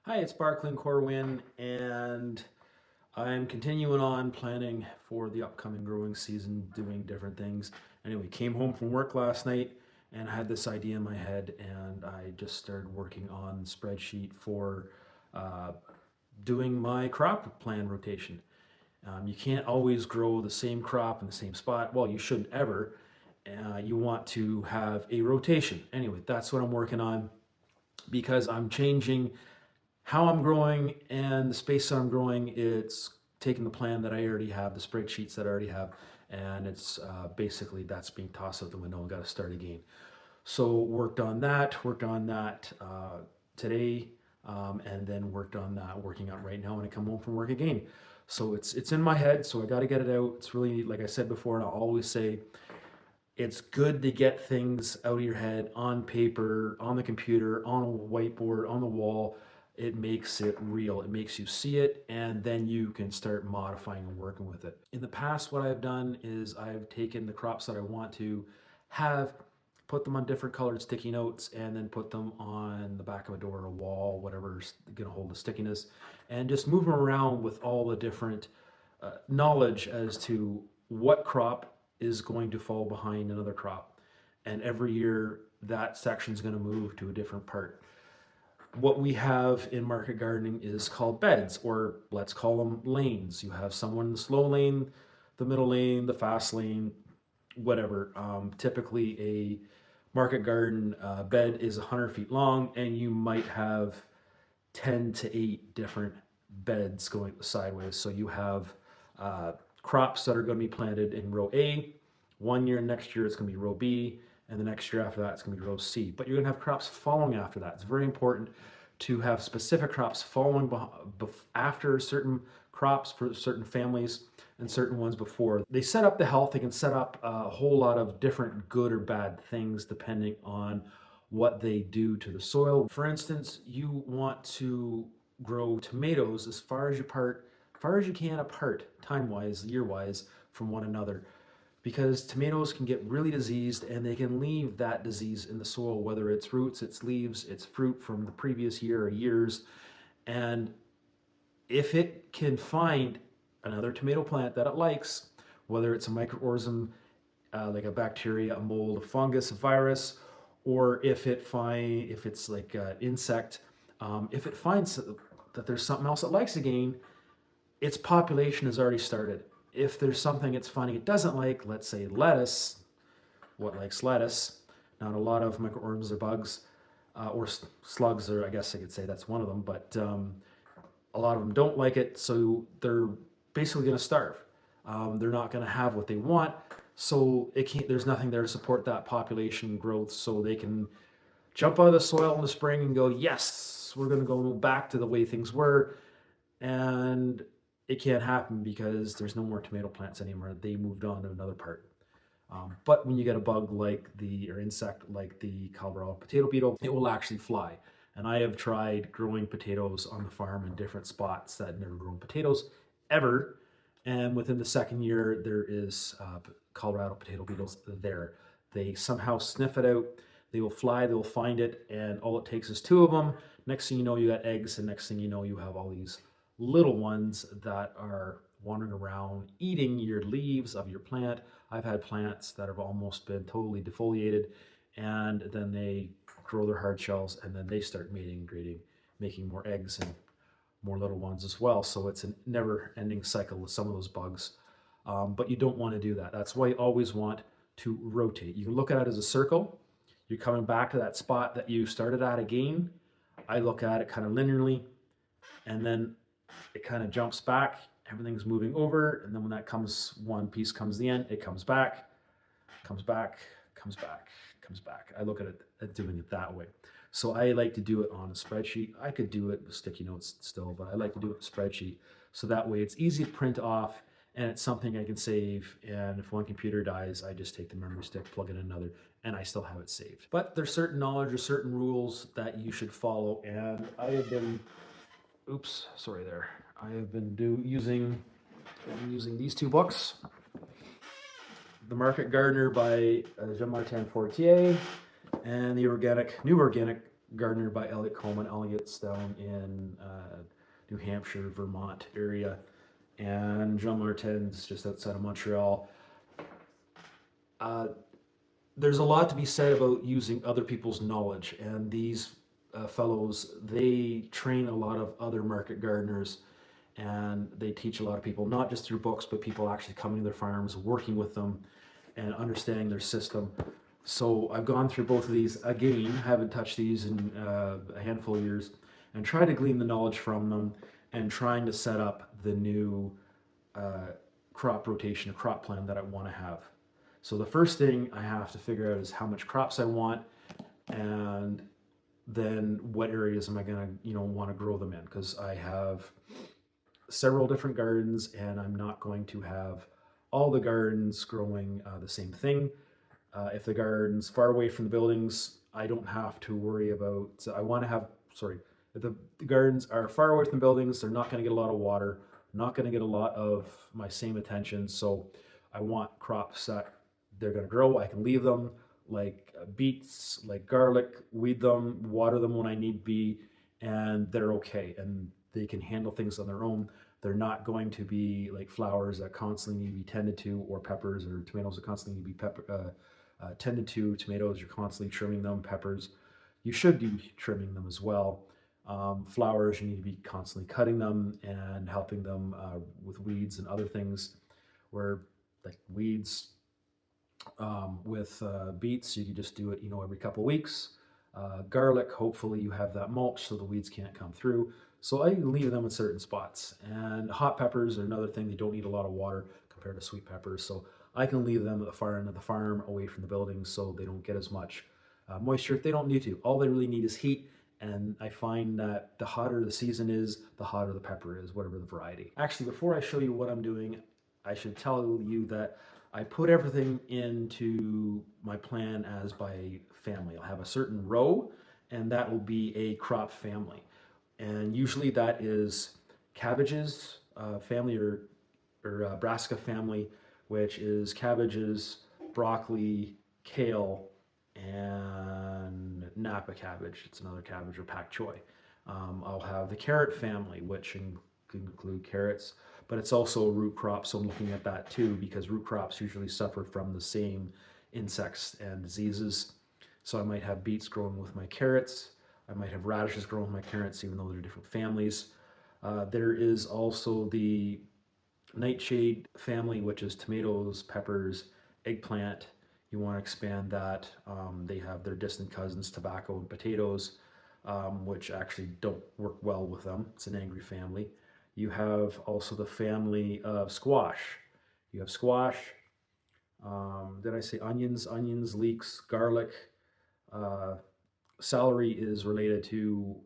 Hi, it's Corwhin, and I'm continuing on planning for the upcoming growing season, doing different things. Anyway, came home from work last night and I had this idea in my head, and I just started working on the spreadsheet for uh, doing my crop plan rotation. You can't always grow the same crop in the same spot. Well, you shouldn't ever. You want to have a rotation. Anyway, that's what I'm working on because I'm changing how I'm growing and the space that I'm growing. It's taking the plan that I already have, the spreadsheets that I already have, and it's basically that's being tossed out the window and got to start again. So worked on that today, and then working on right now when I come home from work again. So it's in my head, so I got to get it out. It's really, like I said before, and I'll always say, it's good to get things out of your head on paper, on the computer, on a whiteboard, on the wall. It makes it real. It makes you see it, and then you can start modifying and working with it. In the past, what I've done is I've taken the crops that I want to have, put them on different colored sticky notes, and then put them on the back of a door or a wall, whatever's going to hold the stickiness, and just move them around with all the different knowledge as to what crop is going to fall behind another crop. And every year that section is going to move to a different part. What we have in market gardening is called beds, or let's call them lanes. You have someone in the slow lane, the middle lane, the fast lane, whatever. Typically a market garden bed is 100 feet long, and you might have 10 to 8 different beds going sideways. So you have crops that are going to be planted in row A. One year, next year, it's going to be row B, and the next year after that, it's going to be row C. But you're going to have crops following after that. It's very important to have specific crops following after certain crops for certain families and certain ones before. They set up the health. They can set up a whole lot of different good or bad things depending on what they do to the soil. For instance, you want to grow tomatoes as far as you can apart, time-wise, year-wise, from one another, because tomatoes can get really diseased and they can leave that disease in the soil, whether it's roots, it's leaves, it's fruit from the previous year or years. And if it can find another tomato plant that it likes, whether it's a microorganism like a bacteria, a mold, a fungus, a virus, or if it's like an insect, if it finds that there's something else it likes again, its population has already started. If there's something it's finding it doesn't like, let's say lettuce, what likes lettuce? Not a lot of microorganisms or bugs or slugs, or I guess I could say that's one of them, but a lot of them don't like it, so they're basically going to starve. They're not going to have what they want, so there's nothing there to support that population growth, so they can jump out of the soil in the spring and go, yes, we're going to go back to the way things were. And it can't happen because there's no more tomato plants anymore. They moved on to another part. But when you get a bug or insect like the Colorado potato beetle, it will actually fly. And I have tried growing potatoes on the farm in different spots that had never grown potatoes ever. And within the second year, there is Colorado potato beetles there. They somehow sniff it out. They will fly, they'll find it, and all it takes is 2 of them. Next thing you know, you got eggs, and next thing you know, you have all these little ones that are wandering around eating your leaves of your plant. I've had plants that have almost been totally defoliated, and then they grow their hard shells, and then they start mating, breeding, making more eggs and more little ones as well. So it's a never-ending cycle with some of those bugs. But you don't want to do that. That's why you always want to rotate. You can look at it as a circle. You're coming back to that spot that you started at again. I look at it kind of linearly, and then it kind of jumps back, everything's moving over, and then when one piece comes to the end, it comes back, comes back, comes back, comes back. I look at it at doing it that way. So I like to do it on a spreadsheet. I could do it with sticky notes still, but I like to do it with a spreadsheet. So that way it's easy to print off, and it's something I can save. And if one computer dies, I just take the memory stick, plug in another, and I still have it saved. But there's certain knowledge or certain rules that you should follow, and I have been I have been using these 2 books. The Market Gardener by Jean-Martin Fortier, and the New Organic gardener by Elliot Coleman. Elliot's down in New Hampshire, Vermont area, and Jean Martin's just outside of Montreal. There's a lot to be said about using other people's knowledge, and these fellows, they train a lot of other market gardeners, and they teach a lot of people, not just through books, but people actually coming to their farms, working with them, and understanding their system. So I've gone through both of these again, haven't touched these in a handful of years, and tried to glean the knowledge from them, and trying to set up the new crop rotation, a crop plan that I want to have. So the first thing I have to figure out is how much crops I want, and then what areas am I gonna, want to grow them in? Because I have several different gardens, and I'm not going to have all the gardens growing the same thing. If the garden's far away from the buildings, I don't have to worry about. So I want to have. Sorry, if the gardens are far away from the buildings, they're not going to get a lot of water, not going to get a lot of my same attention. So I want crops that they're going to grow. I can leave them, like beets, like garlic, weed them, water them when I need be, and they're okay. And they can handle things on their own. They're not going to be like flowers that constantly need to be tended to, or peppers or tomatoes that constantly need to be tended to. Tomatoes, you're constantly trimming them. Peppers, you should be trimming them as well. Flowers, you need to be constantly cutting them and helping them with weeds and other things. Where like weeds, with beets, you can just do it, every couple of weeks. Garlic, hopefully you have that mulch so the weeds can't come through. So I leave them in certain spots. And hot peppers are another thing. They don't need a lot of water compared to sweet peppers. So I can leave them at the far end of the farm, away from the buildings, so they don't get as much moisture if they don't need to. All they really need is heat. And I find that the hotter the season is, the hotter the pepper is, whatever the variety. Actually, before I show you what I'm doing, I should tell you that I put everything into my plan as by family. I'll have a certain row, and that will be a crop family. And usually that is cabbages family, or brassica family, which is cabbages, broccoli, kale, and Napa cabbage. It's another cabbage, or pak choi. I'll have the carrot family, which could include carrots, but it's also a root crop, so I'm looking at that too, because root crops usually suffer from the same insects and diseases. So I might have beets growing with my carrots. I might have radishes growing with my carrots, even though they're different families. There is also the nightshade family, which is tomatoes, peppers, eggplant. You want to expand that. They have their distant cousins, tobacco and potatoes, which actually don't work well with them. It's an angry family. You have also the family of squash. You have squash. Did I say onions? Onions, leeks, garlic. Celery is related to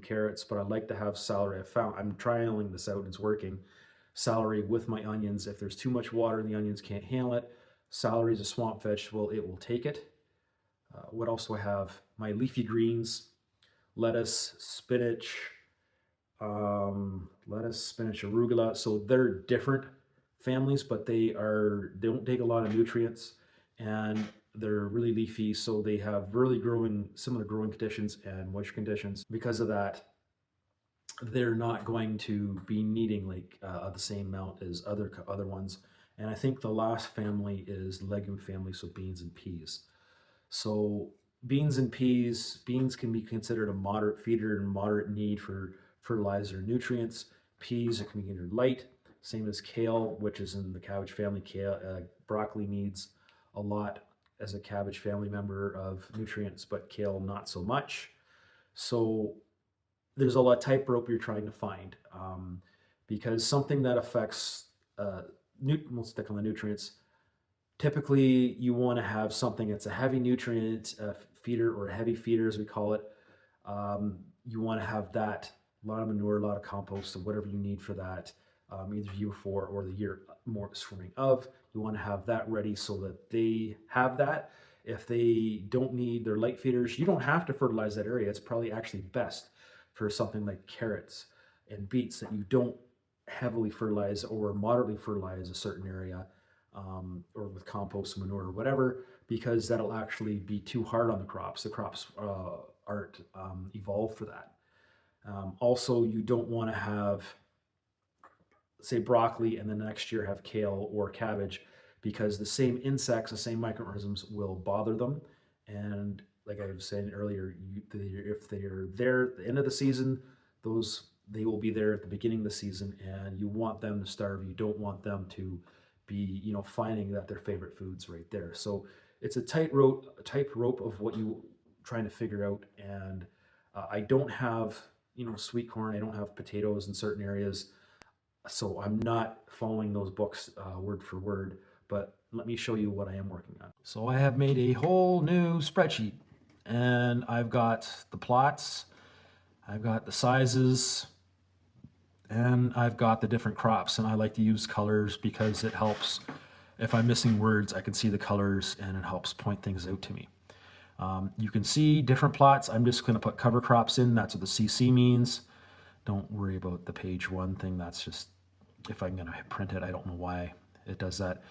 carrots, but I'd like to have celery. I'm trialing this out and it's working. Celery with my onions. If there's too much water and the onions can't handle it, celery is a swamp vegetable. It will take it. What else do I have? My leafy greens, lettuce, spinach, arugula. So they're different families, but they don't take a lot of nutrients, and they're really leafy, so they have really similar growing conditions and moisture conditions. Because of that, they're not going to be needing the same amount as other ones. And I think the last family is legume family, so beans and peas. So beans and peas, beans can be considered a moderate feeder and moderate need for fertilizer and nutrients. Peas can be considered light, same as kale, which is in the cabbage family. Broccoli needs a lot as a cabbage family member of nutrients, but kale not so much. So there's a lot of tightrope you're trying to find, because something that affects, we'll stick on the nutrients. Typically, you want to have something that's a heavy nutrient feeder, or a heavy feeder as we call it. You want to have that, a lot of manure, a lot of compost, or whatever you need for that, either year 4 or the year more spring of. You want to have that ready so that they have that. If they don't need their light feeders, you don't have to fertilize that area. It's probably actually best for something like carrots and beets that you don't heavily fertilize or moderately fertilize a certain area, or with compost, manure, or whatever, because that'll actually be too hard on the crops. The crops art evolved for that. Also, you don't want to have, say, broccoli and then the next year have kale or cabbage, because the same insects, the same microorganisms will bother them. And like I was saying earlier, if they're there at the end of the season, they will be there at the beginning of the season, and you want them to starve. You don't want them to be, finding that their favorite food's right there. So it's a tightrope of what you trying to figure out. And I don't have, sweet corn. I don't have potatoes in certain areas, so I'm not following those books word for word, but let me show you what I am working on. So I have made a whole new spreadsheet, and I've got the plots, I've got the sizes, and I've got the different crops. And I like to use colors because it helps. If I'm missing words, I can see the colors and it helps point things out to me. You can see different plots. I'm just going to put cover crops in. That's what the CC means. Don't worry about the page one thing. That's just, if I'm going to print it, I don't know why it does that.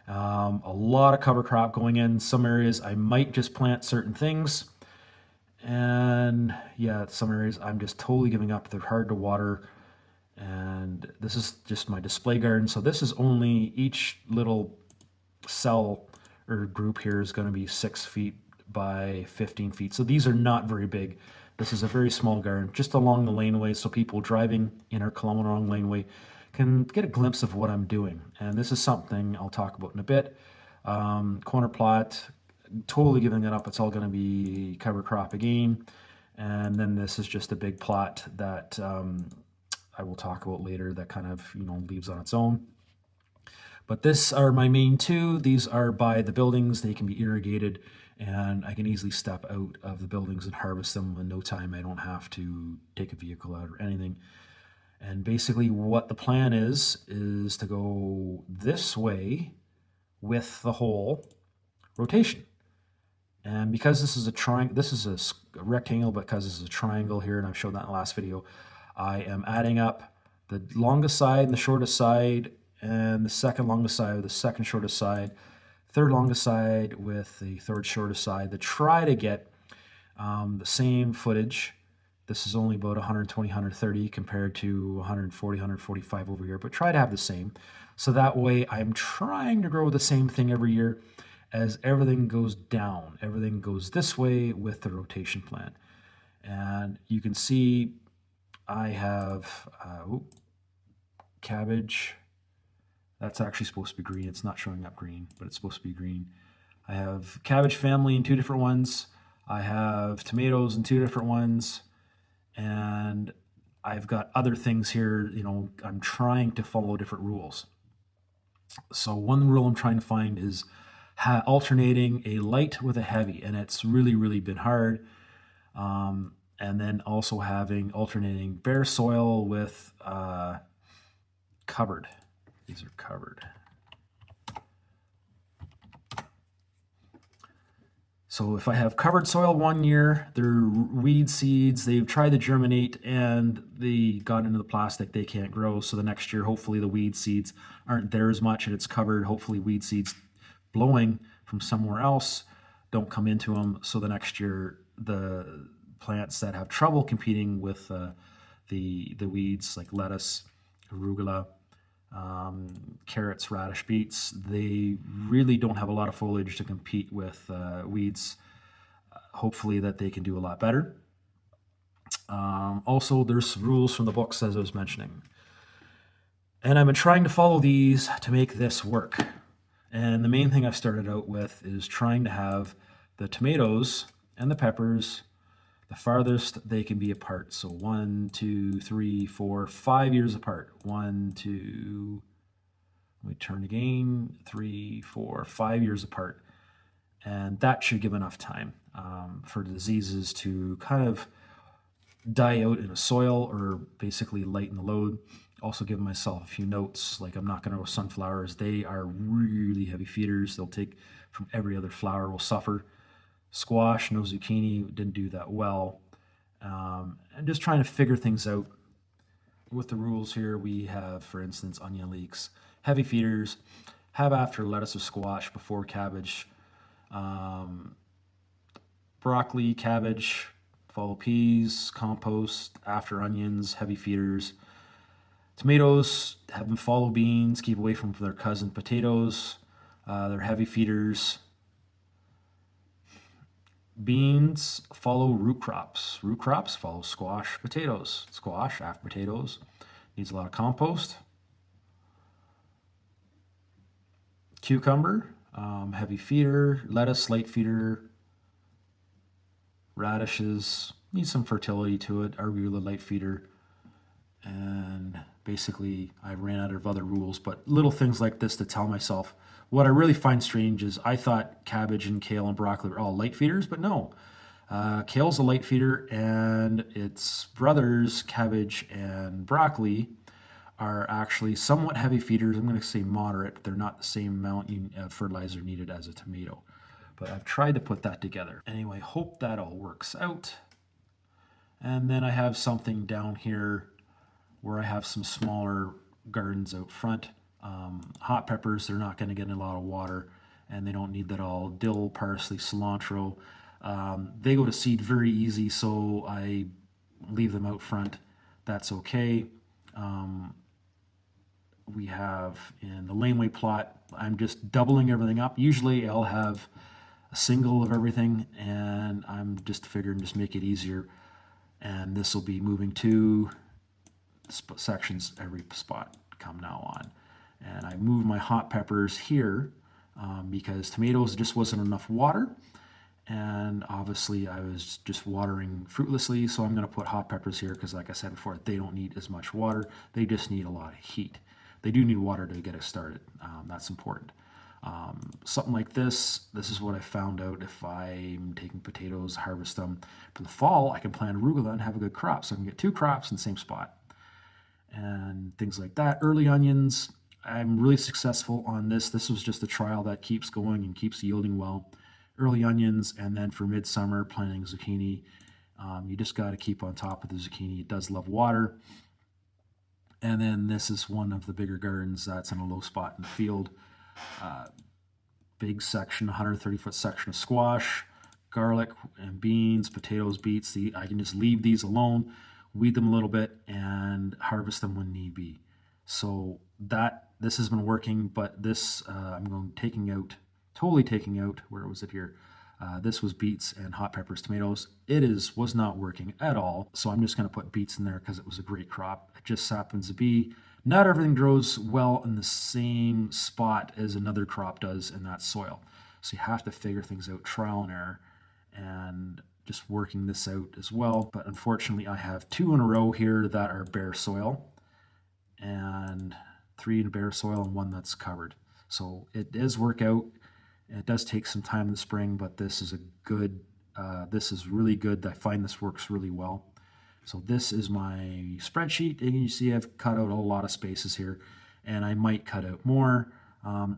A lot of cover crop going in. Some areas I might just plant certain things. And yeah, some areas I'm just totally giving up. They're hard to water. And this is just my display garden. So this is only, each little cell or group here is going to be 6 feet by 15 feet. So these are not very big. This is a very small garden, just along the laneway, so people driving in or kilometer long laneway can get a glimpse of what I'm doing. And this is something I'll talk about in a bit. Corner plot, totally giving it up. It's all going to be cover crop again. And then this is just a big plot that I will talk about later that kind of, leaves on its own. But this are my main two. These are by the buildings. They can be irrigated, and I can easily step out of the buildings and harvest them in no time. I don't have to take a vehicle out or anything. And basically what the plan is to go this way with the whole rotation. And because this is a triangle, this is a rectangle, because this is a triangle here, and I've showed that in the last video, I am adding up the longest side and the shortest side, and the second longest side with the second shortest side, third longest side with the third shortest side, to try to get the same footage. This is only about 120, 130 compared to 140, 145 over here, but try to have the same. So that way I'm trying to grow the same thing every year. As everything goes down, everything goes this way with the rotation plan. And you can see I have cabbage. That's actually supposed to be green. It's not showing up green, but it's supposed to be green. I have cabbage family in 2 different ones. I have tomatoes in 2 different ones. And I've got other things here, I'm trying to follow different rules. So one rule I'm trying to find is alternating a light with a heavy, and it's really, really been hard. And then also alternating bare soil with covered. These are covered. So if I have covered soil one year, they're weed seeds, they've tried to germinate and they got into the plastic, they can't grow. So the next year, hopefully the weed seeds aren't there as much and it's covered. Hopefully weed seeds blowing from somewhere else don't come into them. So the next year, the plants that have trouble competing with the weeds like lettuce, arugula, carrots, radish, beets, they really don't have a lot of foliage to compete with weeds. Hopefully that they can do a lot better. Also, there's rules from the books, as I was mentioning. And I've been trying to follow these to make this work. And the main thing I've started out with is trying to have the tomatoes and the peppers the farthest they can be apart. So 1, 2, 3, 4, 5 years apart. 1, 2, we turn again, 3, 4, 5 years apart. And that should give enough time for diseases to kind of die out in a soil or basically lighten the load. Also give myself a few notes, like I'm not going to grow sunflowers. They are really heavy feeders. They'll take from every other flower, will suffer. Squash, no zucchini, didn't do that well. And just trying to figure things out. With the rules here, we have, for instance, onion leeks, heavy feeders, have after lettuce or squash, before cabbage, broccoli, cabbage, follow peas, compost, after onions, heavy feeders. Tomatoes, have them follow beans, keep away from their cousin potatoes. They're heavy feeders. Beans follow root crops. Root crops follow squash, potatoes. Squash, after potatoes, needs a lot of compost. Cucumber, heavy feeder. Lettuce, light feeder. Radishes, need some fertility to it. Arugula, light feeder. And basically, I ran out of other rules, but little things like this to tell myself. What I really find strange is I thought cabbage and kale and broccoli were all light feeders, but no. Kale's a light feeder, and its brothers, cabbage and broccoli, are actually somewhat heavy feeders. I'm going to say moderate, but they're not the same amount of fertilizer needed as a tomato. But I've tried to put that together. Anyway, hope that all works out. And then I have something down here where I have some smaller gardens out front. Hot peppers, they're not going to get a lot of water, and they don't need that all. Dill, parsley, cilantro, they go to seed very easy, so I leave them out front. That's okay. We have in the laneway plot, I'm just doubling everything up. Usually I'll have a single of everything, and I'm just figuring just make it easier. And this will be moving two sections every spot come now on. And I move my hot peppers here because tomatoes just wasn't enough water, and obviously I was just watering fruitlessly, so I'm going to put hot peppers here because, like I said before, they don't need as much water. They just need a lot of heat. They do need water to get it started. That's important. Something like this is what I found out. If I'm taking potatoes, harvest them for the fall, I can plant arugula and have a good crop. So I can get two crops in the same spot and things like that. Early onions, I'm really successful on this. This was just a trial that keeps going and keeps yielding well. Early onions, and then for midsummer, planting zucchini. You just got to keep on top of the zucchini. It does love water. And then this is one of the bigger gardens that's in a low spot in the field. Big section, 130-foot section of squash, garlic and beans, potatoes, beets. I can just leave these alone, weed them a little bit, and harvest them when need be. So this has been working, but this I'm totally taking out. Where was it here? This was beets and hot peppers, tomatoes. Was not working at all. So I'm just going to put beets in there because it was a great crop. It just happens to be not everything grows well in the same spot as another crop does in that soil. So you have to figure things out, trial and error, and just working this out as well. But unfortunately, I have two in a row here that are bare soil, and three in bare soil and one that's covered. So it does work out. It does take some time in the spring, but this is this is really good. I find this works really well. So this is my spreadsheet, and you see I've cut out a lot of spaces here, and I might cut out more.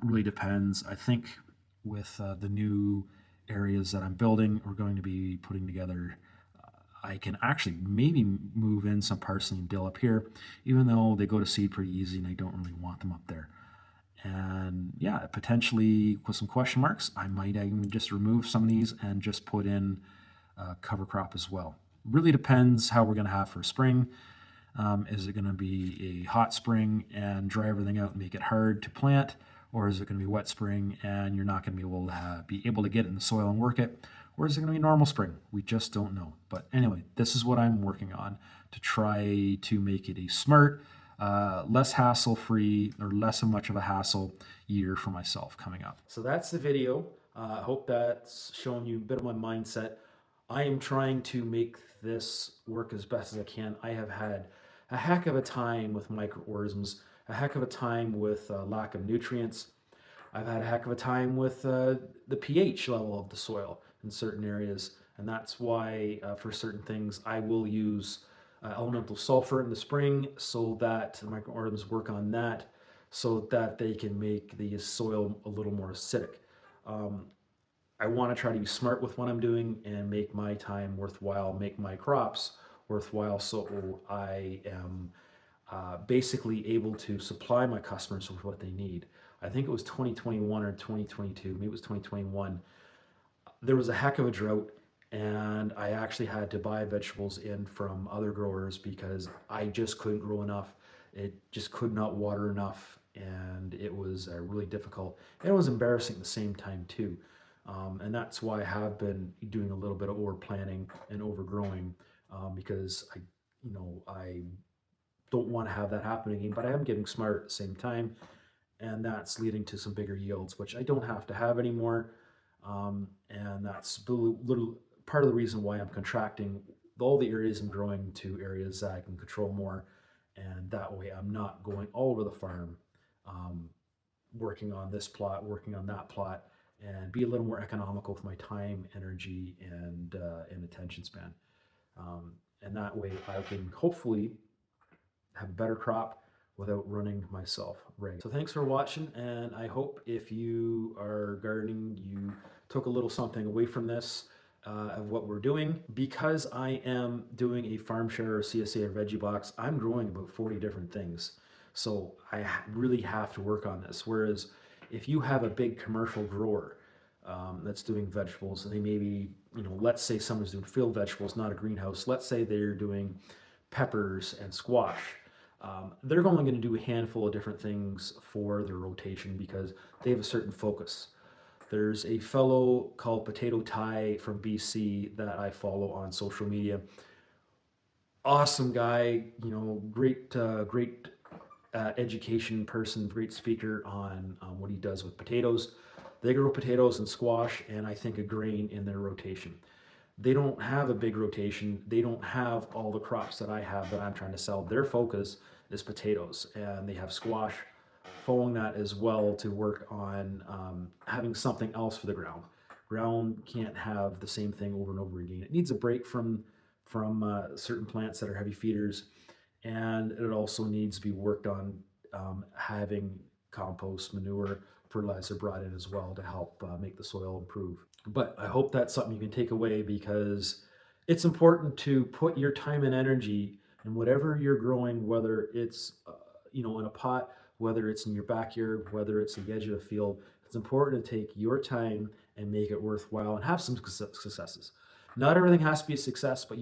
Really depends. I think with the new areas that I'm building, we're going to be putting together, I can actually maybe move in some parsley and dill up here, even though they go to seed pretty easy and I don't really want them up there. And yeah, potentially with some question marks, I might even just remove some of these and just put in cover crop as well. Really depends how we're going to have for spring. Is it going to be a hot spring and dry everything out and make it hard to plant? Or is it going to be wet spring and you're not going to be able to get it in the soil and work it? Or is it going to be normal spring? We just don't know. But anyway, this is what I'm working on to try to make it a smart, less hassle-free, or less of much of a hassle year for myself coming up. So that's the video. I hope that's shown you a bit of my mindset. I am trying to make this work as best as I can. I have had a heck of a time with microorganisms, a heck of a time with lack of nutrients. I've had a heck of a time with the pH level of the soil in certain areas, and that's why for certain things I will use elemental sulfur in the spring so that the microorganisms work on that so that they can make the soil a little more acidic. I want to try to be smart with what I'm doing and make my time worthwhile, make my crops worthwhile, so I am basically able to supply my customers with what they need. I think it was 2021 or 2022, maybe it was 2021. There was a heck of a drought, And I actually had to buy vegetables in from other growers because I just couldn't grow enough. It just could not water enough, and it was really difficult. And it was embarrassing at the same time too. And that's why I have been doing a little bit of over planting and overgrowing, because I don't want to have that happen again. But I am getting smart at the same time, and that's leading to some bigger yields, which I don't have to have anymore. And that's little part of the reason why I'm contracting all the areas I'm growing to areas that I can control more, and that way I'm not going all over the farm, um, working on this plot, working on that plot, and be a little more economical with my time, energy, and attention span. And that way I can hopefully have a better crop without running myself ragged. So thanks for watching, and I hope if you are gardening, you took a little something away from this, of what we're doing. Because I am doing a farm share or CSA or veggie box, I'm growing about 40 different things. So I really have to work on this. Whereas if you have a big commercial grower, that's doing vegetables, and they maybe, let's say someone's doing field vegetables, not a greenhouse. Let's say they're doing peppers and squash. They're only going to do a handful of different things for their rotation because they have a certain focus. There's a fellow called Potato Ty from BC that I follow on social media. Awesome guy, great education person, great speaker on what he does with potatoes. They grow potatoes and squash, and I think a grain in their rotation. They don't have a big rotation. They don't have all the crops that I have that I'm trying to sell. Their focus is potatoes, and they have squash following that as well to work on having something else for the ground. Ground can't have the same thing over and over again. It needs a break from certain plants that are heavy feeders, and it also needs to be worked on having compost, manure, fertilizer brought in as well to help make the soil improve. But I hope that's something you can take away, because it's important to put your time and energy in whatever you're growing, whether it's in a pot, whether it's in your backyard, whether it's the edge of a field. It's important to take your time and make it worthwhile and have some successes. Not everything has to be a success, but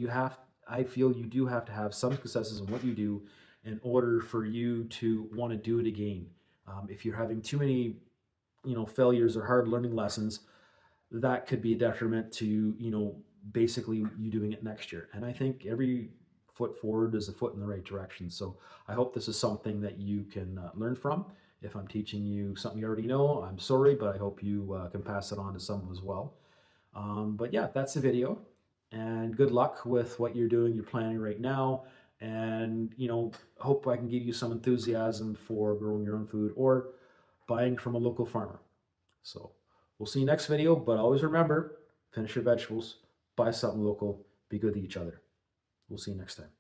I feel you do have to have some successes in what you do in order for you to want to do it again. If you're having too many, failures or hard learning lessons, that could be a detriment to, basically you doing it next year. And I think every foot forward is a foot in the right direction. So I hope this is something that you can learn from. If I'm teaching you something you already know, I'm sorry, but I hope you can pass it on to someone as well. But yeah, that's the video, and good luck with what you're doing, you're planning right now. And, hope I can give you some enthusiasm for growing your own food or buying from a local farmer. So we'll see you next video, but always remember, finish your vegetables, buy something local, be good to each other. We'll see you next time.